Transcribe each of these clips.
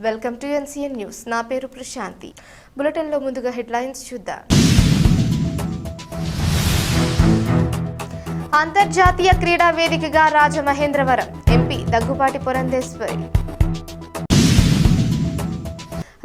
Welcome to NCN news. నా పేరు ప్రశాంతి. బులెటిన్లో ముందుగా హెడ్లైన్స్ చూద్దాం. అంతర్జాతీయ క్రీడా వేదికగా రాజమహేంద్రవరం. ఎంపీ దగ్గుపాటి పురంధేశ్వరి.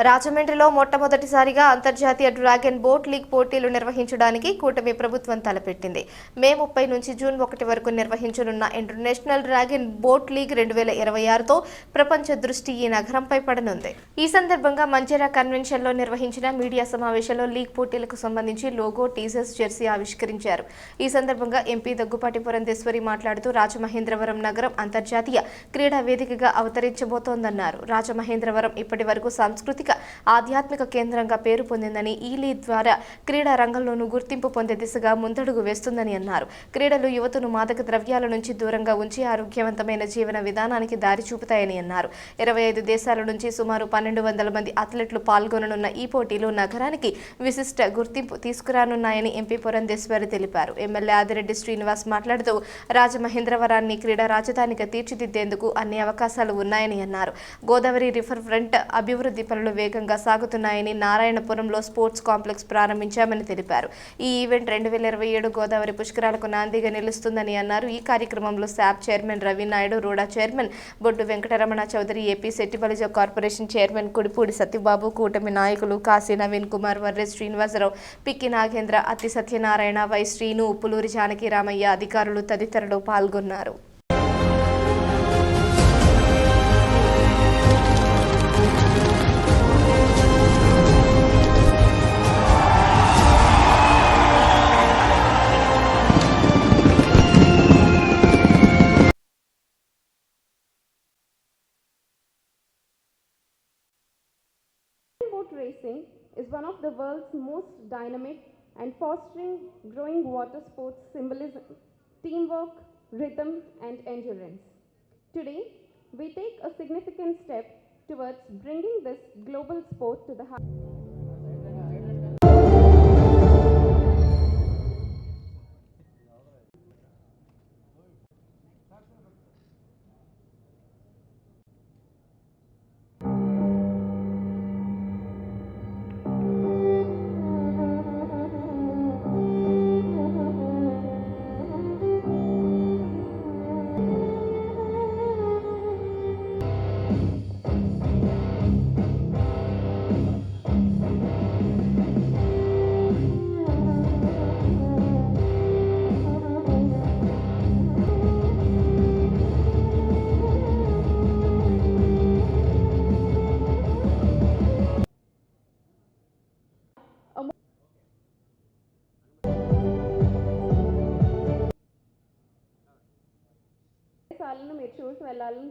రాజమండ్రిలో మొట్టమొదటిసారిగా అంతర్జాతీయ డ్రాగన్ బోట్ లీగ్ పోటీలు నిర్వహించడానికి కూటమి ప్రభుత్వం తలపెట్టింది. మే 30 నుంచి జూన్ 1 వరకు నిర్వహించనున్న ఇంటర్నేషనల్ డ్రాగన్ బోట్ లీగ్ 2026తో ప్రపంచ దృష్టి ఈ నగరంపై పడనుంది. ఈ సందర్భంగా మంజీరా కన్వెన్షన్లో నిర్వహించిన మీడియా సమావేశంలో లీగ్ పోటీలకు సంబంధించి లోగో, టీజర్స్, జెర్సీ ఆవిష్కరించారు. ఈ సందర్భంగా ఎంపీ దగ్గుపాటి పురంధేశ్వరి మాట్లాడుతూ రాజమహేంద్రవరం నగరం అంతర్జాతీయ క్రీడా వేదికగా అవతరించబోతోందన్నారు. రాజమహేంద్రవరం ఇప్పటి వరకు సాంస్కృతిక ఆధ్యాత్మిక కేంద్రంగా పేరు పొందిందని ఈ లీగ్ ద్వారా క్రీడా రంగంలోనూ గుర్తింపు పొందే దిశగా ముందడుగు వేస్తుందని అన్నారు. క్రీడలు యువతను మాదక ద్రవ్యాల నుంచి దూరంగా ఉంచి ఆరోగ్యవంతమైన జీవన విధానానికి దారి చూపుతాయని అన్నారు. 25 దేశాల నుంచి సుమారు 1200 మంది అథ్లెట్లు పాల్గొననున్న ఈ పోటీలు నగరానికి విశిష్ట గుర్తింపు తీసుకురానున్నాయని ఎంపీ పురంధేశ్వరి తెలిపారు. ఎమ్మెల్యే ఆదిరెడ్డి శ్రీనివాస్ మాట్లాడుతూ రాజమహేంద్రవరాన్ని క్రీడా రాజధానిగా తీర్చిదిద్దేందుకు అన్ని అవకాశాలు ఉన్నాయని అన్నారు. గోదావరి రివర్ ఫ్రంట్ అభివృద్ధి పనులు వేగంగా సాగుతున్నాయని, నారాయణపురంలో స్పోర్ట్స్ కాంప్లెక్స్ ప్రారంభించామని తెలిపారు. ఈ ఈవెంట్ 2027 గోదావరి పుష్కరాలకు నాందిగా నిలుస్తుందని అన్నారు. ఈ కార్యక్రమంలో SAAP chairman Ravi Naidu, RUDA chairman Boddu Venkataramana Chowdary, AP Settibalija corporation chairman Kudipudi Satyababu, కూటమి నాయకులు కాశీ నవీన్ కుమార్, వర్రె శ్రీనివాసరావు, పిక్కి నాగేంద్ర, అత్తి సత్యనారాయణ, వై శ్రీను, ఉప్పులూరి జానకి రామయ్య, అధికారులు తదితరులు పాల్గొన్నారు. Boat racing is one of the world's most dynamic and fostering growing water sports symbolism, teamwork, rhythm and endurance. Today, we take a significant step towards bringing this global sport to the heart. మీరు చూసి వెళ్ళాలని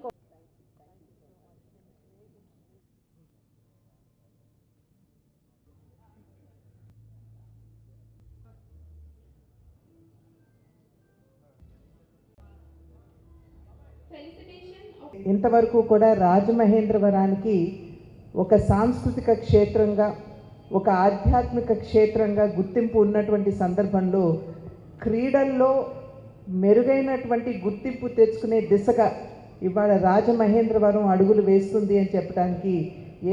ఇంతవరకు కూడా రాజమహేంద్రవరానికి ఒక సాంస్కృతిక క్షేత్రంగా, ఒక ఆధ్యాత్మిక క్షేత్రంగా గుర్తింపు ఉన్నటువంటి సందర్భంలో క్రీడల్లో మెరుగైనటువంటి గుర్తింపు తెచ్చుకునే దిశగా ఇవాళ రాజమహేంద్రవరం అడుగులు వేస్తుంది అని చెప్పడానికి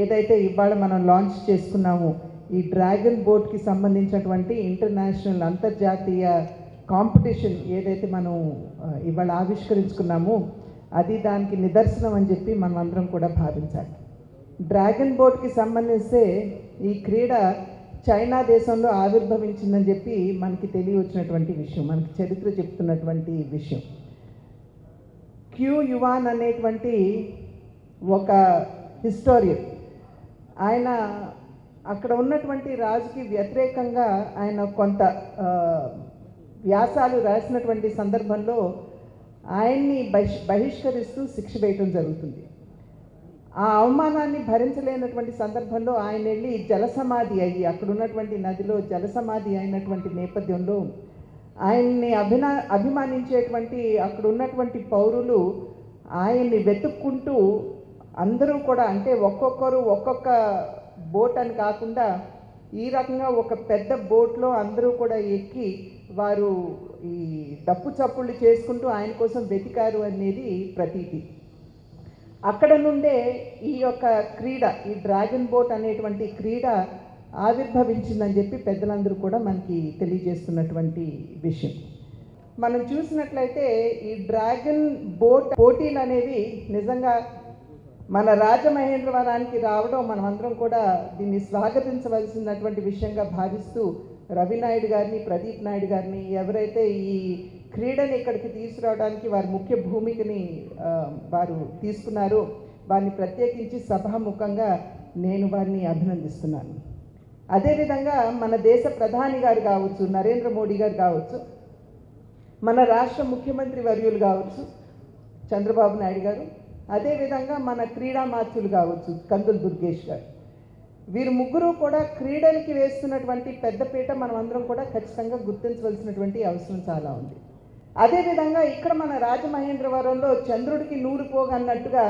ఏదైతే ఇవాళ మనం లాంచ్ చేసుకున్నామో ఈ డ్రాగన్ బోట్కి సంబంధించినటువంటి ఇంటర్నేషనల్ అంతర్జాతీయ కాంపిటీషన్ ఏదైతే మనం ఇవాళ ఆవిష్కరించుకున్నామో అది దానికి నిదర్శనం అని చెప్పి మనం అందరం కూడా భావించాలి. డ్రాగన్ బోట్కి సంబంధిస్తే ఈ క్రీడ చైనా దేశంలో ఆవిర్భవించిందని చెప్పి మనకి తెలియవచ్చినటువంటి విషయం, మనకి చరిత్ర చెప్తున్నటువంటి విషయం. క్యూ యువాన్ అనేటువంటి ఒక హిస్టోరియన్, ఆయన అక్కడ ఉన్నటువంటి రాజుకి వ్యతిరేకంగా ఆయన కొంత వ్యాసాలు రాసినటువంటి సందర్భంలో ఆయన్ని బహిష్కరిస్తూ శిక్ష వేయటం జరుగుతుంది. ఆ అవమానాన్ని భరించలేనటువంటి సందర్భంలో ఆయన వెళ్ళి జలసమాధి అయ్యి అక్కడ ఉన్నటువంటి నదిలో జలసమాధి అయినటువంటి నేపథ్యంలో ఆయన్ని అభిమానించేటువంటి అక్కడ ఉన్నటువంటి పౌరులు ఆయన్ని వెతుక్కుంటూ అందరూ కూడా, అంటే ఒక్కొక్కరు ఒక్కొక్క బోట్ అని కాకుండా ఈ రకంగా ఒక పెద్ద బోట్లో అందరూ కూడా ఎక్కి వారు ఈ డప్పు చప్పుళ్ళు చేసుకుంటూ ఆయన కోసం వెతికారు అనేది ప్రతీతి. అక్కడ నుండే ఈ యొక్క క్రీడ, ఈ డ్రాగన్ బోట్ అనేటువంటి క్రీడ ఆవిర్భవించిందని చెప్పి పెద్దలందరూ కూడా మనకి తెలియజేస్తున్నటువంటి విషయం. మనం చూసినట్లయితే ఈ డ్రాగన్ బోట్ పోటీలు అనేవి నిజంగా మన రాజమహేంద్రవరానికి రావడం మనమందరం కూడా దీన్ని స్వాగతించవలసినటువంటి విషయంగా భావిస్తూ రవినాయుడు గారిని, ప్రదీప్ నాయుడు గారిని, ఎవరైతే ఈ క్రీడని ఇక్కడికి తీసుకురావడానికి వారి ముఖ్య భూమికని వారు తీసుకున్నారో వారిని ప్రత్యేకించి సభాముఖంగా నేను వారిని అభినందిస్తున్నాను. అదేవిధంగా మన దేశ ప్రధాని గారు కావచ్చు, నరేంద్ర మోడీ గారు కావచ్చు, మన రాష్ట్ర ముఖ్యమంత్రి వర్యులు కావచ్చు చంద్రబాబు నాయుడు గారు, అదేవిధంగా మన క్రీడామాత్యులు కావచ్చు కందుల దుర్గేష్ గారు, వీరు ముగ్గురు కూడా క్రీడలకి వేస్తున్నటువంటి పెద్దపీట మనం అందరం కూడా ఖచ్చితంగా గుర్తించవలసినటువంటి అవసరం చాలా ఉంది. అదేవిధంగా ఇక్కడ మన రాజమహేంద్రవరంలో చంద్రుడికి నూరు పోగు అన్నట్టుగా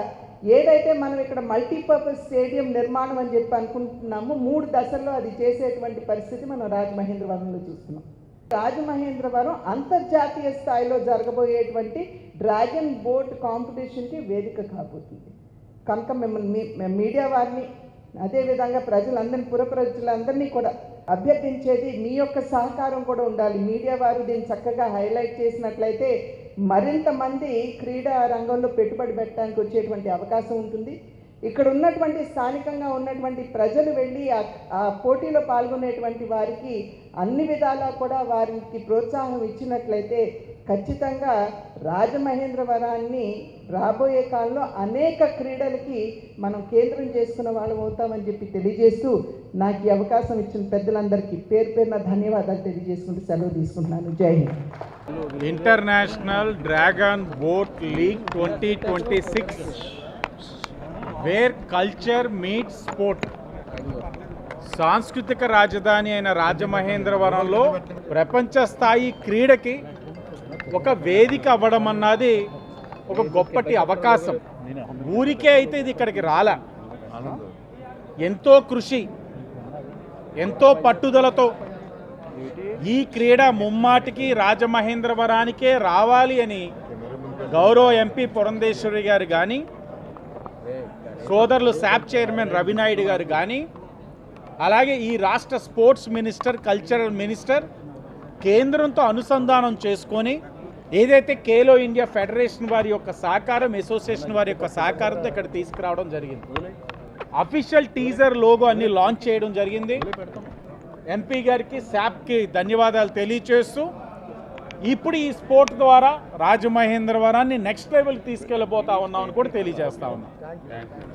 ఏదైతే మనం ఇక్కడ మల్టీపర్పస్ స్టేడియం నిర్మాణం అని చెప్పి అనుకుంటున్నామో 3 దశల్లో అది చేసేటువంటి పరిస్థితి మనం రాజమహేంద్రవరంలో చూస్తున్నాం. రాజమహేంద్రవరం అంతర్జాతీయ స్థాయిలో జరగబోయేటువంటి డ్రాగన్ బోట్ కాంపిటీషన్కి వేదిక కాబోతుంది కనుక మిమ్మల్ని మీడియా వారిని, అదేవిధంగా ప్రజలందరినీ, పుర ప్రజలందరినీ కూడా అభ్యర్థించేది మీ యొక్క సహకారం కూడా ఉండాలి. మీడియా వారు దీన్ని చక్కగా హైలైట్ చేసినట్లయితే మరింత మంది క్రీడా రంగంలో పెట్టుబడి పెట్టడానికి వచ్చేటువంటి అవకాశం ఉంటుంది. ఇక్కడ ఉన్నటువంటి స్థానికంగా ఉన్నటువంటి ప్రజలు వెళ్ళి ఆ పోటీలో పాల్గొనేటువంటి వారికి అన్ని విధాలా కూడా వారికి ప్రోత్సాహం ఇచ్చినట్లయితే ఖచ్చితంగా రాజమహేంద్రవరాన్ని రాబోయే కాలంలో అనేక క్రీడలకి మనం కేంద్రం చేసుకున్న వాళ్ళం అవుతామని చెప్పి తెలియజేస్తూ నాకు ఈ అవకాశం ఇచ్చిన పెద్దలందరికీ పేరు పేరున ధన్యవాదాలు తెలియజేసుకుంటూ సెలవు తీసుకుంటున్నాను. Jai Hind. International dragon boat league 2026 where culture meet sport సాంస్కృతిక రాజధాని అయిన రాజమహేంద్రవరంలో ప్రపంచ స్థాయి క్రీడకి ఒక వేదిక అవ్వడం అన్నది ఒక గొప్పటి అవకాశం. ఊరికే అయితే ఇది ఇక్కడికి రాలా, ఎంతో కృషి, ఎంతో పట్టుదలతో ఈ క్రీడ ముమ్మాటికి రాజమహేంద్రవరానికే రావాలి అని గౌరవ ఎంపీ పురంధేశ్వరి గారు కానీ, సోదరులు శాప్ చైర్మన్ రవినాయుడు గారు కానీ, అలాగే ఈ రాష్ట్ర స్పోర్ట్స్ మినిస్టర్, కల్చరల్ మినిస్టర్ కేంద్రంతో అనుసంధానం చేసుకొని ఏదైతే ఖేలో ఇండియా ఫెడరేషన్ వారి యొక్క సహకారం, అసోసియేషన్ వారి యొక్క సహకారంతో ఇక్కడ తీసుకురావడం జరిగింది. అఫీషియల్ టీజర్ లోగో అన్ని లాంచ్ చేయడం జరిగింది. ఎంపీ గారికి, శాప్కి ధన్యవాదాలు తెలియచేస్తూ ఇప్పుడు ఈ స్పోర్ట్ ద్వారా రాజమహేంద్రవరాన్ని నెక్స్ట్ లెవెల్కి తీసుకెళ్ళబోతా ఉన్నామని కూడా తెలియజేస్తా ఉన్నాం.